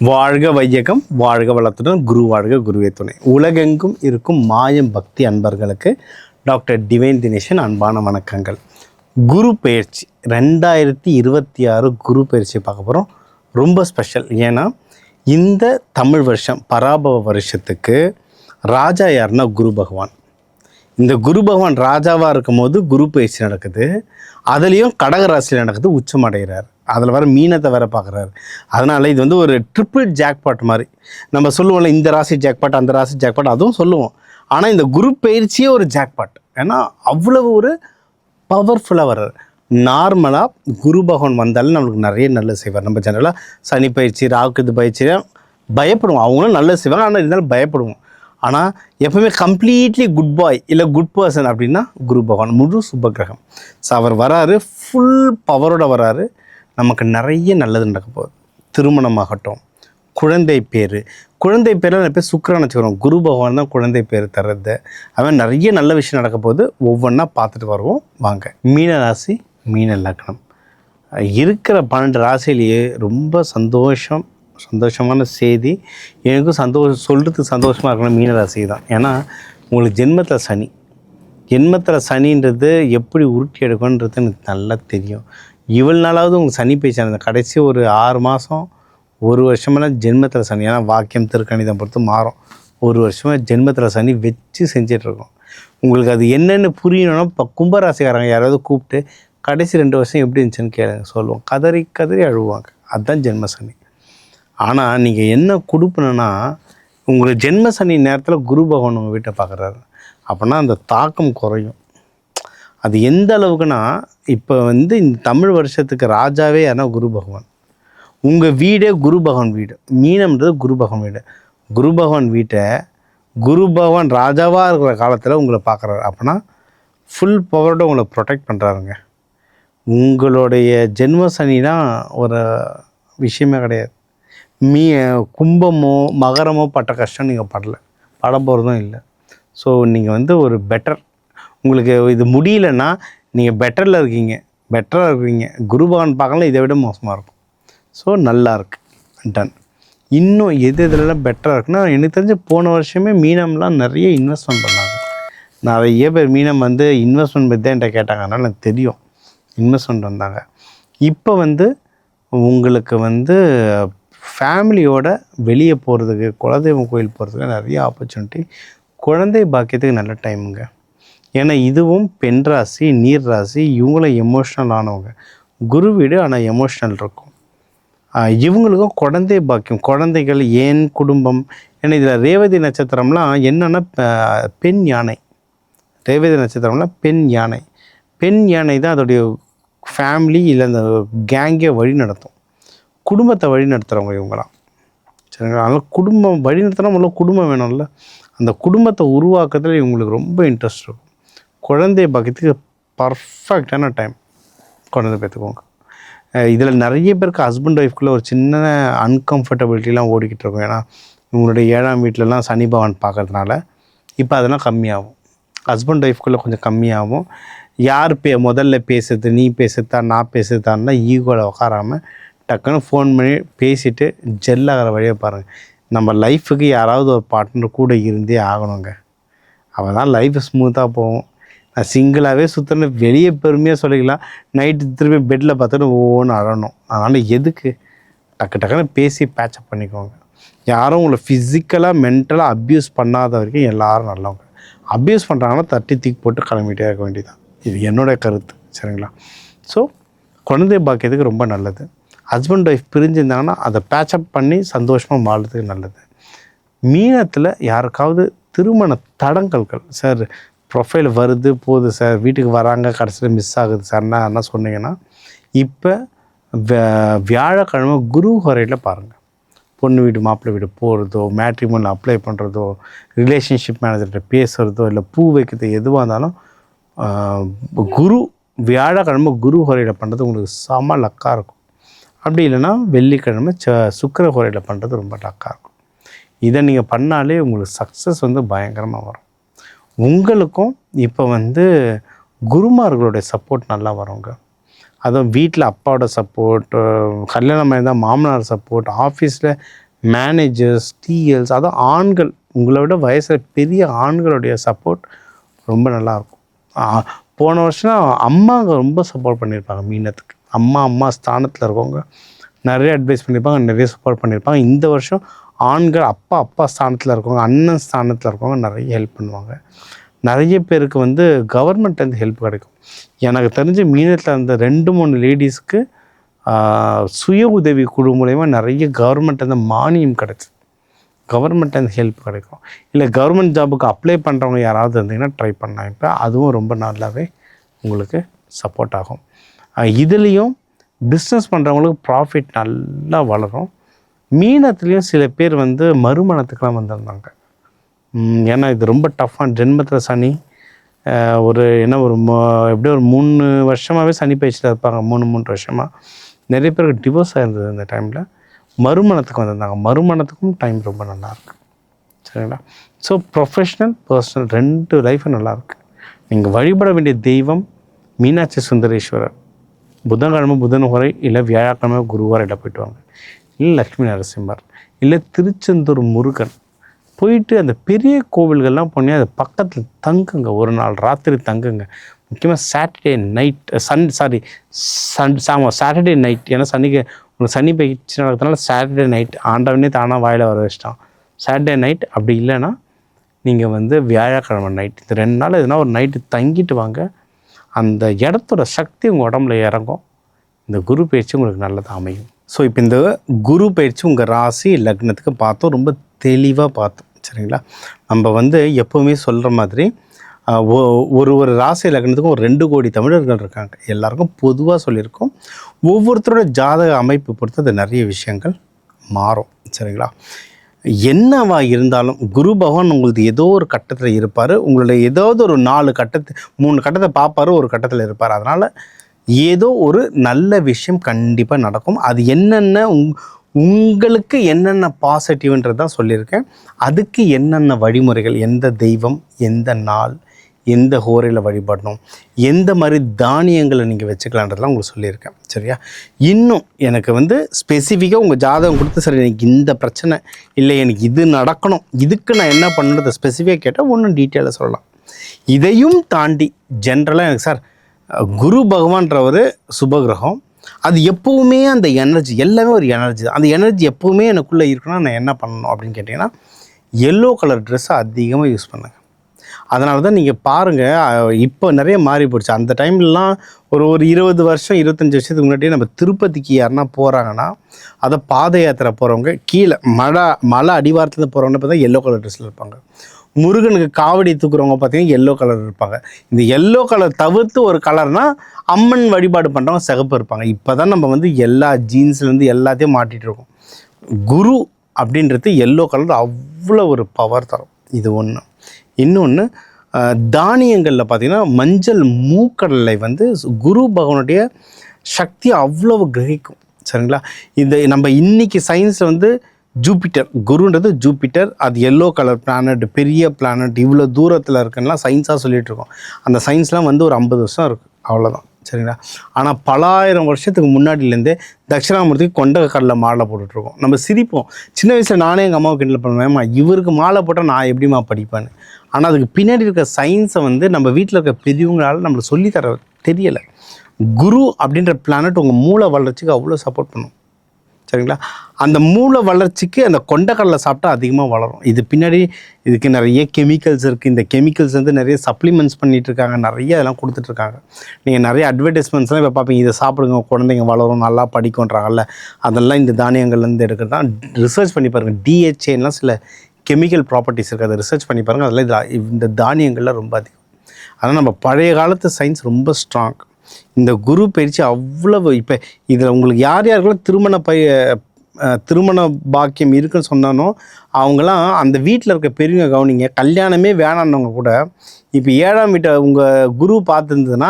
வாழ்க வையகம், வாழ்க வளத்துடன், குரு வாழ்க, குருவே துணை. உலகெங்கும் இருக்கும் மாயம் பக்தி அன்பர்களுக்கு டாக்டர் டிவைன் தினேஷன் அன்பான வணக்கங்கள். குரு பயிற்சி 2026 குரு பயிற்சி பார்க்க போகிறோம். ரொம்ப ஸ்பெஷல். ஏன்னா இந்த தமிழ் வருஷம் பராபவ வருஷத்துக்கு ராஜா யாருன்னா குரு பகவான். இந்த குரு பகவான் ராஜாவாக இருக்கும் போது குரு பயிற்சி நடக்குது. அதுலேயும் கடகராசியில் நடக்குது, உச்சமடைகிறார். அதில் வர மீனத்தை வேற பார்க்குறாரு. அதனால் இது வந்து ஒரு ட்ரிபிள் ஜாக்பாட் மாதிரி. நம்ம சொல்லுவோம்ல, இந்த ராசி ஜாக்பாட், அந்த ராசி ஜாக்பாட், அதுவும் சொல்லுவோம். ஆனால் இந்த குரு பயிற்சியே ஒரு ஜாக்பாட். ஏன்னா அவ்வளவு ஒரு பவர்ஃபுல்லாக வர்றார். நார்மலாக குரு பகவான் வந்தாலும் நம்மளுக்கு நிறைய நல்லது செய்வார். நம்ம ஜெனரலாக சனி பயிற்சி, ராகுது பயிற்சியாக பயப்படுவோம். அவங்களும் நல்லது செய்வாங்க, ஆனால் இருந்தாலும் பயப்படுவோம். ஆனால் எப்பவுமே கம்ப்ளீட்லி குட் பாய் இல்லை குட் பர்சன் அப்படின்னா குரு பகவான், முழு சுபகிரகம். ஸோ அவர் வராரு, ஃபுல் பவரோட வராரு. நமக்கு நிறைய நல்லது நடக்க போகுது. திருமணமாகட்டும், குழந்தை பேர் நிறைய பேர் சுக்கிரன் வச்சுக்கிறோம். குரு பகவான் தான் குழந்தை பேர் தர்றது. அவன் நிறைய நல்ல விஷயம் நடக்க போகுது. ஒவ்வொன்றா பார்த்துட்டு வருவோம் வாங்க. மீன ராசி, மீன லக்னம் இருக்கிற 12 ராசிலேயே ரொம்ப சந்தோஷமான செய்தி. எனக்கும் சொல்கிறதுக்கு சந்தோஷமாக இருக்கணும் மீன ராசி தான். ஏன்னா உங்களுக்கு ஜென்மத்தில் சனின்றது எப்படி உருட்டி எடுக்கணுன்றது எனக்கு நல்லா தெரியும். இவ்வளோ நாளாவது உங்களுக்கு சனி பயிற்சி அந்த கடைசி ஒரு 6 மாதம் 1 வருஷமெல்லாம் ஜென்மத்தில் சனி. ஏன்னா வாக்கியம் திருக்கணிதம் பொறுத்து மாறும். 1 வருஷமாக ஜென்மத்தில் சனி வச்சு செஞ்சிட்ருக்கோம். உங்களுக்கு அது என்னென்னு புரியணும்னா இப்போ கும்பராசிக்காரங்க யாராவது கூப்பிட்டு கடைசி 2 வருஷம் எப்படி இருந்துச்சுன்னு கேளுங்க, சொல்லுவோம். கதறி அழுவாங்க. அதுதான் ஜென்ம சனி. ஆனால் நீங்கள் என்ன கொடுப்பணுன்னா, உங்களுக்கு ஜென்ம சனி நேரத்தில் குரு பகவான் உங்கள் வீட்டை பார்க்குறாரு. அப்படின்னா அந்த தாக்கம் குறையும். அது எந்த அளவுக்குன்னா, இப்போ வந்து இந்த தமிழ் வருஷத்துக்கு ராஜாவே யாருன்னா குரு பகவான். உங்கள் வீடே குரு பகவான் வீடு. மீனம்ன்றது குரு பகவான் வீடு. குரு பகவான் வீட்டை குரு பகவான் ராஜாவாக இருக்கிற காலத்தில் உங்களை பார்க்குறாரு. அப்படின்னா ஃபுல் பவரோட உங்களை ப்ரொடெக்ட் பண்ணுறாருங்க. உங்களுடைய ஜென்ம சனினா ஒரு விஷயமே கிடையாது. கும்பமோ மகரமோ பட்ட கஷ்டம் நீங்கள் பட போகிறதும் இல்லை. ஸோ நீங்கள் வந்து ஒரு பெட்டர், உங்களுக்கு இது முடியலன்னா நீங்கள் பெட்டராக இருக்கீங்க. குரு பகவான் பார்க்கலாம், இதை விட மோசமாக இருக்கும். ஸோ நல்லா இருக்குது, டன். இன்னும் எதுலாம் பெட்டராக இருக்குன்னா, எனக்கு தெரிஞ்சு போன வருஷமே மீனம்லாம் நிறைய இன்வெஸ்ட்மெண்ட் பண்ணாங்க. நிறைய பேர் மீனம் வந்து இன்வெஸ்ட்மெண்ட் பற்றி தான் என்கிட்ட கேட்டாங்க. அதனால் எனக்கு தெரியும் இன்வெஸ்ட்மெண்ட் வந்தாங்க. இப்போ வந்து உங்களுக்கு வந்து ஃபேமிலியோட வெளியே போகிறதுக்கு, குலதெய்வம் கோயில் போகிறதுக்கு நிறைய ஆப்பர்ச்சுனிட்டி. குழந்தை பாக்கியத்துக்கு நல்ல டைமுங்க. ஏன்னா இதுவும் பெண் ராசி, நீர் ராசி. இவங்களும் எமோஷ்னல் ஆனவங்க. குரு வீடு, ஆனால் எமோஷ்னல் இருக்கும். இவங்களுக்கும் குழந்தை பாக்கியம், குழந்தைகள், ஏன் குடும்பம். ஏன்னா இதில் ரேவதி நட்சத்திரம்லாம் என்னென்னா பெண் யானை. ரேவதி நட்சத்திரம்லாம் பெண் யானை தான் அதோடைய ஃபேமிலி இல்லை அந்த கேங்கை வழி நடத்தும். குடும்பத்தை வழி நடத்துகிறவங்க இவங்களாம், சரிங்களா? அதனால் குடும்பம் வழி நடத்தினா முதல்ல குடும்பம் வேணும்ல. அந்த குடும்பத்தை உருவாக்குறதுல இவங்களுக்கு ரொம்ப இன்ட்ரெஸ்ட் இருக்கும். குழந்தை பாக்கியத்துக்கு பர்ஃபெக்டான டைம் குழந்தை பார்த்துக்கோங்க. இதில் நிறைய பேருக்கு ஹஸ்பண்ட் ஒய்ஃப்குள்ளே ஒரு சின்ன அன்கம்ஃபர்டபிலிட்டிலாம் ஓடிக்கிட்டு இருக்கும். ஏன்னா இவங்களுடைய 7ஆம் வீட்டிலலாம் சனி பகவான் பார்க்கறதுனால இப்போ அதெல்லாம் கம்மியாகும். ஹஸ்பண்ட் ஒய்ஃப்குள்ளே கொஞ்சம் கம்மியாகும். யார் முதல்ல பேசுறது, நீ பேசுறதா நான் பேசுறதான்னா ஈகோவில் உட்காராமல் டக்குன்னு ஃபோன் பண்ணி பேசிவிட்டு ஜெல்லாகிற வழியை பாருங்கள். நம்ம லைஃபுக்கு யாராவது ஒரு பார்ட்னர் கூட இருந்தே ஆகணுங்க. அவள் தான் லைஃப் ஸ்மூத்தாக போகும். நான் சிங்கிளாகவே சுற்றணும் வெளியே பெருமையாக சொல்லிக்கலாம். நைட்டு திரும்பி பெட்டில் பார்த்துட்டு ஒவ்வொன்று அழணும். அதனால் எதுக்கு, டக்குன்னு பேசி பேச்சப் பண்ணிக்கோங்க. யாரும் உங்களை ஃபிசிக்கலாக மென்டலாக அப்யூஸ் பண்ணாத வரைக்கும் எல்லோரும் நல்லவங்க. அப்யூஸ் பண்ணுறாங்கன்னா தட்டி தூக்கி போட்டு கிளம்பிகிட்டே இருக்க வேண்டியதான். இது என்னோடய கருத்து, சரிங்களா? ஸோ குழந்தை பாக்கியத்துக்கு ரொம்ப நல்லது. ஹஸ்பண்ட் ஒய்ஃப் பிரிஞ்சிருந்தாங்கன்னா அதை பேச்சப் பண்ணி சந்தோஷமாக வாழ்றதுக்கு நல்லது. மீனத்தில் யாருக்காவது திருமண தடங்கல்கள், சார் ப்ரொஃபைல் வருது போகுது சார், வீட்டுக்கு வராங்க கடைசியில் மிஸ் ஆகுது சார்னா என்ன சொன்னீங்கன்னா, இப்போ வியாழக்கிழமை குரு ஹோரையில் பாருங்கள். பொண்ணு வீடு மாப்பிள்ளை வீடு போகிறதோ, மேட்ரிமோனியில் அப்ளை பண்ணுறதோ, ரிலேஷன்ஷிப் மேனேஜர்கிட்ட பேசுகிறதோ, இல்லை பூ வைக்கிறது எதுவாக இருந்தாலும் வியாழக்கிழமை குரு ஹோரையில் பண்ணுறது உங்களுக்கு செம லக்காக இருக்கும். அப்படி இல்லைன்னா வெள்ளிக்கிழமை சுக்கிர ஹோரையில் பண்ணுறது ரொம்ப லக்காக இருக்கும். இதை நீங்கள் பண்ணாலே உங்களுக்கு சக்ஸஸ் வந்து பயங்கரமாக வரும். உங்களுக்கும் இப்போ வந்து குருமார்களுடைய சப்போர்ட் நல்லா வருங்க. அதுவும் வீட்டில் அப்பாவோட சப்போர்ட், கல்யாணம் இருந்தால் மாமனார் சப்போர்ட், ஆஃபீஸில் மேனேஜர்ஸ், டிஎல்ஸ், அதுவும் ஆண்கள், உங்களை விட வயசில் பெரிய ஆண்களுடைய சப்போர்ட் ரொம்ப நல்லாயிருக்கும். போன வருஷம் அம்மாங்க ரொம்ப சப்போர்ட் பண்ணியிருப்பாங்க மீனத்துக்கு. அம்மா ஸ்தானத்தில் இருக்கவங்க நிறைய அட்வைஸ் பண்ணியிருப்பாங்க, நிறைய சப்போர்ட் பண்ணியிருப்பாங்க. இந்த வருஷம் ஆண்கள் அப்பா ஸ்தானத்தில் இருக்கவங்க, அண்ணன் ஸ்தானத்தில் இருக்கவங்க நிறைய ஹெல்ப் பண்ணுவாங்க. நிறைய பேருக்கு வந்து கவர்மெண்ட்லேருந்து ஹெல்ப் கிடைக்கும். எனக்கு தெரிஞ்ச மீனத்தில் அந்த 2-3 லேடிஸ்க்கு சுய உதவி குழு மூலயமா நிறைய கவர்மெண்ட்லேருந்து மானியம் கிடச்சி, கவர்மெண்ட்லேருந்து ஹெல்ப் கிடைக்கும். இல்லை கவர்மெண்ட் ஜாபுக்கு அப்ளை பண்ணுறவங்க யாராவது இருந்தீங்கன்னா ட்ரை பண்ணலாம். இப்போ அதுவும் ரொம்ப நல்லாவே உங்களுக்கு சப்போர்ட் ஆகும். இதுலேயும் பிஸ்னஸ் பண்ணுறவங்களுக்கு ப்ராஃபிட் நல்லா வளரும். மீனத்துலேயும் சில பேர் வந்து மறுமணத்துக்கெலாம் வந்திருந்தாங்க. ஏன்னா இது ரொம்ப டஃப்பான ஜென்மத்தில் சனி. ஒரு எப்படியும் ஒரு 3 வருஷமாகவே சனி பயிற்சியில் இருப்பாங்க. 3 வருஷமாக நிறைய பேருக்கு டிவோர்ஸ் ஆயிருந்தது. அந்த டைமில் மறுமணத்துக்கு வந்திருந்தாங்க. மறுமணத்துக்கும் டைம் ரொம்ப நல்லாயிருக்கு. சரிங்களா? ஸோ ப்ரொஃபஷ்னல், பர்சனல் 2 லைஃபும் நல்லாயிருக்கு. நீங்கள் வழிபட வேண்டிய தெய்வம் மீனாட்சி சுந்தரேஸ்வரர். புதன்கிழமை புதன் உரை, இல்லை வியாழக்கிழமை குருவாரையில் போய்ட்டு வாங்க. இல்லை லக்ஷ்மி நரசிம்மர், இல்லை திருச்செந்தூர் முருகன் போயிட்டு அந்த பெரிய கோவில்கள்லாம் போனீங்க, அது பக்கத்தில் தங்குங்க. ஒரு நாள் ராத்திரி தங்குங்க. முக்கியமாக சாட்டர்டே நைட், சாட்டர்டே நைட். ஏன்னா உங்களுக்கு சனி பயிற்சி நடக்கிறதுனால சாட்டர்டே நைட் ஆண்டவனே தானாக வாயில் வர வச்சிட்டான். சாட்டர்டே நைட், அப்படி இல்லைன்னா நீங்கள் வந்து வியாழக்கிழமை நைட், இந்த 2 நாள் எதுனா ஒரு நைட்டு தங்கிட்டு வாங்க. அந்த இடத்தோட சக்தி உங்கள் உடம்புல இறங்கும். இந்த குரு பயிற்சி உங்களுக்கு நல்லதாக அமையும். ஸோ இப்போ இந்த குரு பயிற்சி உங்கள் ராசி லக்னத்துக்கு பார்த்தோம், ரொம்ப தெளிவாக பார்த்தோம். சரிங்களா? நம்ம வந்து எப்போவுமே சொல்கிற மாதிரி ஒரு ராசி லக்னத்துக்கும் ஒரு 2 கோடி தமிழர்கள் இருக்காங்க. எல்லாருக்கும் பொதுவாக சொல்லியிருக்கோம். ஒவ்வொருத்தரோட ஜாதக அமைப்பு பொறுத்து அது நிறைய விஷயங்கள் மாறும். சரிங்களா? என்னவா இருந்தாலும் குரு பகவான் உங்களுக்கு ஏதோ ஒரு கட்டத்தில் இருப்பார். உங்களுடைய ஏதாவது ஒரு 3 கட்டத்தை பார்ப்பார், ஒரு கட்டத்தில் இருப்பார். அதனால் ஏதோ ஒரு நல்ல விஷயம் கண்டிப்பாக நடக்கும். அது என்னென்ன உங்களுக்கு என்னென்ன பாசிட்டிவ்ன்றது தான் சொல்லியிருக்கேன். அதுக்கு என்னென்ன வழிமுறைகள், எந்த தெய்வம், எந்த நாள், எந்த ஹோரையில் வழிபடணும், எந்த மாதிரி தானியங்களை நீங்கள் வச்சுக்கலான்றதுலாம் உங்களுக்கு சொல்லியிருக்கேன். சரியா? இன்னும் எனக்கு வந்து ஸ்பெசிஃபிக்காக உங்கள் ஜாதகம் கொடுத்து, சரி எனக்கு இந்த பிரச்சனை இல்லை, எனக்கு இது நடக்கணும், இதுக்கு நான் என்ன பண்ணுறது ஸ்பெசிஃபிக்காக கேட்டால் ஒன்றும் டீட்டெயிலாக சொல்லலாம். இதையும் தாண்டி ஜென்ரலாக எனக்கு சார் குரு பகவான்றவர் சுபகிரகம், அது எப்போவுமே அந்த எனர்ஜி, எல்லாமே ஒரு எனர்ஜி தான். அந்த எனர்ஜி எப்போவுமே எனக்குள்ளே இருக்கணும்னா நான் என்ன பண்ணணும் அப்படின்னு கேட்டிங்கன்னா, எல்லோ கலர் ட்ரெஸ்ஸை அதிகமாக யூஸ் பண்ணுங்கள். அதனால தான் நீங்கள் பாருங்கள், இப்போ நிறைய மாறி போயிடுச்சு. அந்த டைம்லலாம் ஒரு 20 வருஷம் 25 வருஷத்துக்கு முன்னாடியே நம்ம திருப்பதிக்கு யாருன்னா போகிறாங்கன்னா, அதை பாத யாத்திரை போகிறவங்க கீழே மலை அடிவாரத்தில் போகிறவங்க பார்த்தா எல்லோ கலர் ட்ரெஸ்ஸில் இருப்பாங்க. முருகனுக்கு காவடி தூக்குறவங்க பார்த்தீங்கன்னா எல்லோ கலர் இருப்பாங்க. இந்த எல்லோ கலர் தவிர்த்து ஒரு கலர்னால் அம்மன் வழிபாடு பண்ணுறவங்க சிகப்பு இருப்பாங்க. இப்போ தான் நம்ம வந்து எல்லா ஜீன்ஸ்லேருந்து எல்லாத்தையும் மாட்டிகிட்டு இருக்கோம். குரு அப்படின்றது எல்லோ கலர் அவ்வளோ ஒரு பவர் தரும். இது ஒன்று. இன்னொன்று, தானியங்களில் பார்த்திங்கன்னா மஞ்சள் மூக்கடலை வந்து குரு பகவானுடைய சக்தி அவ்வளவு கிரகிக்கும். சரிங்களா? இந்த நம்ம இன்றைக்கி சயின்ஸில் வந்து ஜூபிட்டர், குருன்றது ஜூபிட்டர், அது எல்லோ கலர் பிளானட், பெரிய பிளானட், இவ்வளோ தூரத்தில் இருக்குன்னா சயின்ஸாக சொல்லிகிட்ருக்கோம். அந்த சயின்ஸ்லாம் வந்து ஒரு 50 வருஷம் இருக்குது, அவ்வளோதான். சரிங்களா? ஆனால் பல ஆயிரம் வருஷத்துக்கு முன்னாடியிலேருந்தே தட்சிணாமூர்த்திக்கு கொண்ட கடலை மாலை போட்டுட்ருக்கோம். நம்ம சிரிப்போம். சின்ன வயசில் நானே எங்கள் அம்மாவை கிண்டல் பண்ணுவேன்மா, இவருக்கு மாலை போட்டால் நான் எப்படிமா படிப்பேன்னு. ஆனால் அதுக்கு பின்னாடி இருக்க சயின்ஸை வந்து நம்ம வீட்டில் இருக்க பெரியவங்களால் நம்மளுக்கு சொல்லித்தர தெரியலை. குரு அப்படின்ற பிளானட் உங்கள் மூளை வளர்ச்சிக்கு அவ்வளோ சப்போர்ட் பண்ணும். சரிங்களா? அந்த மூளை வளர்ச்சிக்கு அந்த கொண்டைக்கடலை சாப்பிட்டா அதிகமாக வளரும். இது பின்னாடி இதுக்கு நிறைய கெமிக்கல்ஸ் இருக்குது. இந்த கெமிக்கல்ஸ் வந்து நிறைய சப்ளிமெண்ட்ஸ் பண்ணிகிட்ருக்காங்க, நிறைய அதெல்லாம் கொடுத்துட்ருக்காங்க. நீங்கள் நிறைய அட்வர்டைஸ்மெண்ட்ஸ்லாம் இப்போ பார்ப்பீங்க, இதை சாப்பிடுங்க குழந்தைங்க வளரும், நல்லா படிக்கும்ன்றாங்கல்ல, அதெல்லாம் இந்த தானியங்கள்லேருந்து எடுக்கிறது தான். ரிசர்ச் பண்ணி பாருங்கள், டிஹெச்ஏலாம் சில கெமிக்கல் ப்ராப்பர்ட்டிஸ் இருக்குது, அதை ரிசர்ச் பண்ணி பாருங்கள். அதெல்லாம் இந்த தானியங்கள்லாம் ரொம்ப அதிகம். அதனால் நம்ம பழைய காலத்து சயின்ஸ் ரொம்ப ஸ்ட்ராங். இந்த குரு பயிற்சி அவ்வளவு. இப்போ இதில் உங்களுக்கு யார் யாருக்கெல்லாம் திருமண பாக்கியம் இருக்குன்னு சொன்னானோ அவங்களாம் அந்த வீட்டில் இருக்க பெரியவங்க கவனிங்க. கல்யாணமே வேணான்னவங்க கூட இப்போ 7ஆம் வீட்டை உங்கள் குரு பார்த்துருந்ததுன்னா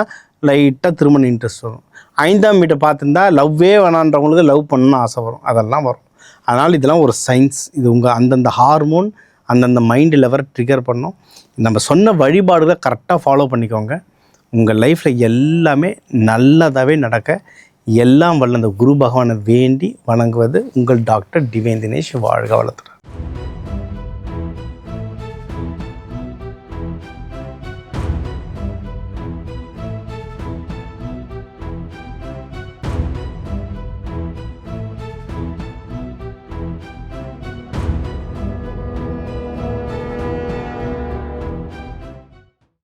லைட்டாக திருமண இன்ட்ரெஸ்ட் வரும். 5ஆம் வீட்டை பார்த்துருந்தா லவ்வே வேணான்றவங்களுக்கு லவ் பண்ணணும்னு ஆசை வரும், அதெல்லாம் வரும். அதனால் இதெல்லாம் ஒரு சயின்ஸ். இது உங்கள் அந்தந்த ஹார்மோன் அந்தந்த மைண்டு லெவலை ட்ரிகர் பண்ணணும். நம்ம சொன்ன வழிபாடுகளை கரெக்டாக ஃபாலோ பண்ணிக்கோங்க. உங்கள் லைஃப்பில் எல்லாமே நல்லதாகவே நடக்க எல்லாம் வல்ல அந்த குரு பகவானை வேண்டி வணங்குவது உங்கள் டாக்டர் டிவைன் தினேஷ். வாழ்க வளத்துடன்.